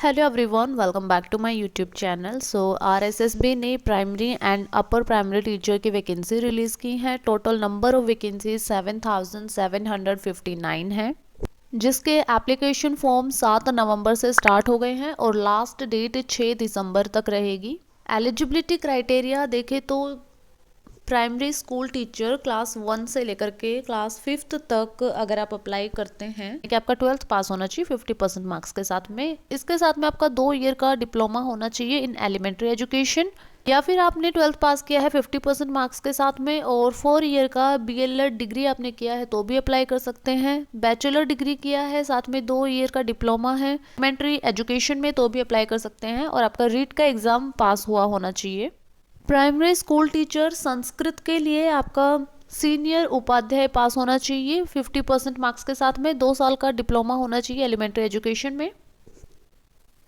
Hello everyone, welcome back to my YouTube channel. RSSB ने primary and upper primary teacher की vacancy release की है। Total number of vacancy 7,759 है, जिसके application form 7 नवंबर से start हो गए हैं और लास्ट डेट 6 दिसंबर तक रहेगी। एलिजिबिलिटी क्राइटेरिया देखें तो प्राइमरी स्कूल टीचर क्लास 1 से लेकर के क्लास 5th तक अगर आप अप्लाई करते हैं कि आपका 12th पास होना चाहिए 50% मार्क्स के साथ में। इसके साथ में आपका 2 ईयर का डिप्लोमा होना चाहिए इन एलिमेंट्री एजुकेशन, या फिर आपने 12th पास किया है 50% मार्क्स के साथ में और 4 ईयर का बीएलएड डिग्री आपने किया है तो भी अप्लाई कर सकते हैं। बैचलर डिग्री किया है साथ में 2 ईयर का डिप्लोमा है एलिमेंट्री एजुकेशन में तो भी अप्लाई कर सकते हैं, और आपका रीट का एग्जाम पास हुआ होना चाहिए। प्राइमरी स्कूल टीचर संस्कृत के लिए आपका सीनियर उपाध्याय पास होना चाहिए 50% मार्क्स के साथ में, 2 साल का डिप्लोमा होना चाहिए एलिमेंट्री एजुकेशन में।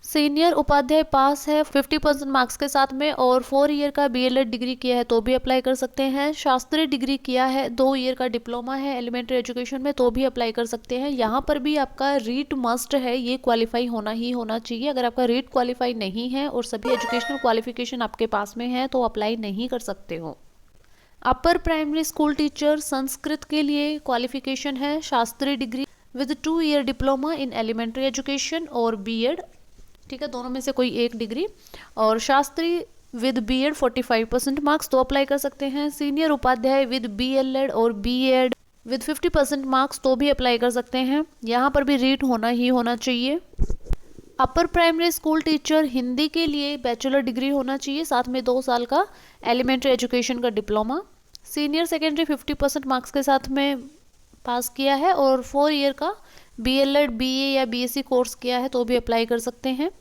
सीनियर उपाध्याय पास है 50% मार्क्स के साथ में और 4 ईयर का बीएलएड डिग्री किया है तो भी अप्लाई कर सकते हैं। शास्त्री डिग्री किया है, 2 ईयर का डिप्लोमा है एलिमेंट्री एजुकेशन में तो भी अप्लाई कर सकते हैं। यहाँ पर भी आपका रीट मस्ट है, ये क्वालिफाई होना ही होना चाहिए। अगर आपका रीट क्वालिफाई नहीं है और सभी एजुकेशनल क्वालिफिकेशन आपके पास में है तो अप्लाई नहीं कर सकते हो। Upper primary school teacher Sanskrit के लिए क्वालिफिकेशन है Shastri degree with 2 year diploma in elementary education और बीएड, ठीक है, दोनों में से कोई एक डिग्री, और शास्त्री विद बीएड 45% मार्क्स तो अप्लाई कर सकते हैं। सीनियर उपाध्याय विद बीएलएड और बीएड विद 50% मार्क्स तो भी अप्लाई कर सकते हैं। यहाँ पर भी रीट होना ही होना चाहिए। अपर प्राइमरी स्कूल टीचर हिंदी के लिए बैचलर डिग्री होना चाहिए साथ में 2 साल का एलिमेंट्री एजुकेशन का डिप्लोमा। सीनियर सेकेंडरी 50% मार्क्स के साथ में पास किया है और 4 ईयर का बीएलएड बीए या बीएससी कोर्स किया है तो भी अप्लाई कर सकते हैं,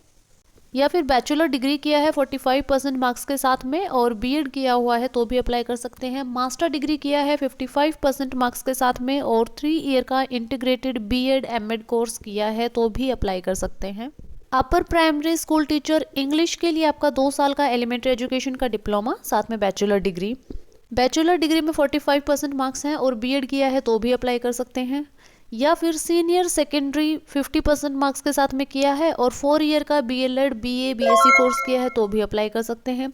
या फिर बैचलर डिग्री किया है 45% मार्क्स के साथ में और बीएड किया हुआ है तो भी अप्लाई कर सकते हैं। मास्टर डिग्री किया है 55% मार्क्स के साथ में और 3 ईयर का इंटीग्रेटेड बीएड एमएड कोर्स किया है तो भी अप्लाई कर सकते हैं। अपर प्राइमरी स्कूल टीचर इंग्लिश के लिए आपका 2 साल का एलिमेंट्री एजुकेशन का डिप्लोमा साथ में बैचलर डिग्री। बैचलर डिग्री में 45% मार्क्स हैं और बीएड किया है तो भी अप्लाई कर सकते हैं, या फिर सीनियर सेकेंडरी 50% मार्क्स के साथ में किया है और 4 ईयर का बीएलएड बीए बीएससी कोर्स किया है तो भी अप्लाई कर सकते हैं,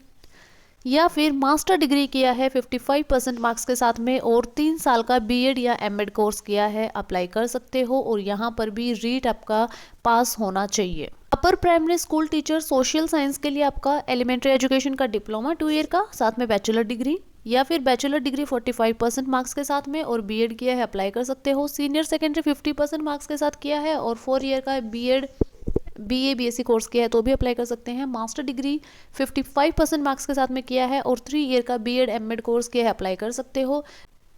या फिर मास्टर डिग्री किया है 55% मार्क्स के साथ में और 3 साल का बीएड या एमएड कोर्स किया है, अप्लाई कर सकते हो, और यहाँ पर भी रीट आपका पास होना चाहिए। अपर primary school teacher social science के लिए आपका एलिमेंट्री एजुकेशन का डिप्लोमा 2 ईयर का साथ में बैचलर डिग्री, या फिर बैचलर डिग्री 45% मार्क्स के साथ में और बीएड किया है, अप्लाई कर सकते हो। सीनियर सेकेंडरी 50% मार्क्स के साथ किया है और 4 ईयर का बीएड बीए बीएससी कोर्स किया है तो भी अप्लाई कर सकते हैं। मास्टर डिग्री 55% मार्क्स के साथ में किया है और 3 ईयर का बीएड एमएड कोर्स किया है, अप्लाई कर सकते हो।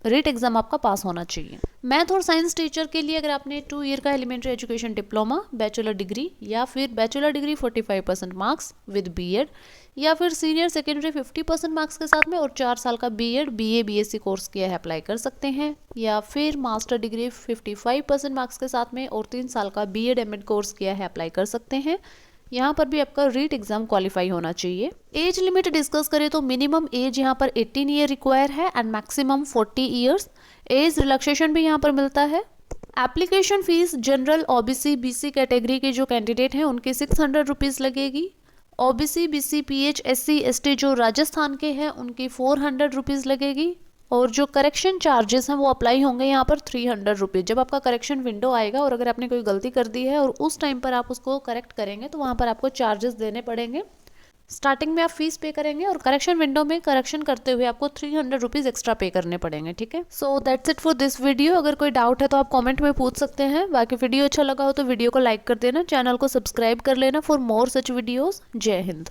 रीट एग्जाम आपका पास होना चाहिए। मैथ और साइंस टीचर के लिए अगर आपने 2 ईयर का elementary education diploma bachelor degree या फिर bachelor degree 45% marks with BEd, या फिर सीनियर सेकेंडरी 50% मार्क्स के साथ में और 4 साल का बीएड बीए बीएससी कोर्स किया है, अप्लाई कर सकते हैं, या फिर मास्टर डिग्री 55% मार्क्स के साथ में और 3 साल का बीएड एमएड कोर्स किया है, अप्लाई कर सकते हैं। यहाँ पर भी आपका रीट एग्जाम क्वालिफाई होना चाहिए। एज लिमिट डिस्कस करें तो मिनिमम एज यहाँ पर 18 ईयर रिक्वायर है and maximum 40 years. Age relaxation भी यहाँ पर मिलता है। Application fees general OBC BC category के जो कैंडिडेट हैं उनके 600 रुपीज़ लगेगी। OBC BC pH SC ST जो राजस्थान के हैं उनकी 400 रुपीज़ लगेगी, और जो करेक्शन चार्जेस हैं वो अप्लाई होंगे यहाँ पर 300 रुपीज़। जब आपका करेक्शन विंडो आएगा और अगर आपने कोई गलती कर दी है और उस टाइम पर आप उसको करेक्ट करेंगे तो वहाँ पर आपको चार्जेस देने पड़ेंगे। स्टार्टिंग में आप फीस पे करेंगे और करेक्शन विंडो में करेक्शन करते हुए आपको 300 रुपीज़ एक्स्ट्रा पे करने पड़ेंगे, ठीक है। So that's it for this video. अगर कोई डाउट है तो आप कमेंट में पूछ सकते हैं। बाकी वीडियो अच्छा लगा हो तो वीडियो को लाइक कर देना, चैनल को सब्सक्राइब कर लेना फॉर मोर सच वीडियोज़। जय हिंद।